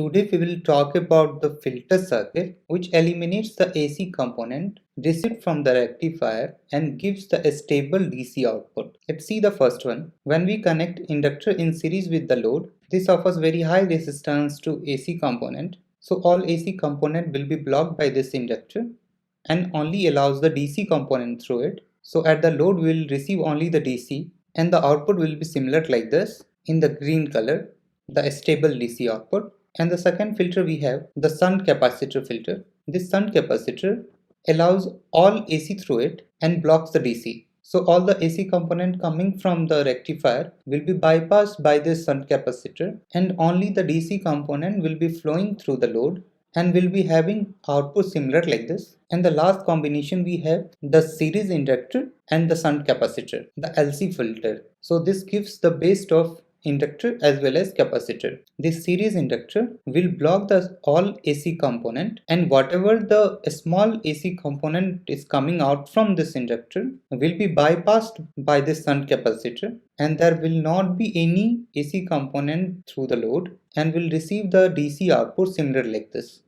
Today we will talk about the filter circuit which eliminates the AC component received from the rectifier and gives the stable DC output. Let's see the first one. When we connect inductor in series with the load, this offers very high resistance to AC component. So all AC component will be blocked by this inductor and only allows the DC component through it. So at the load we will receive only the DC and the output will be similar like this in the green color, the stable DC output. And the second filter we have the shunt capacitor filter. This shunt capacitor allows all AC through it and blocks the DC. So all the AC component coming from the rectifier will be bypassed by this shunt capacitor and only the DC component will be flowing through the load and will be having output similar like this. And the last combination we have the series inductor and the shunt capacitor, the LC filter. So this gives the base of inductor as well as capacitor. This series inductor will block the all AC component, and whatever the small AC component is coming out from this inductor will be bypassed by this shunt capacitor, and there will not be any AC component through the load and will receive the DC output similar like this.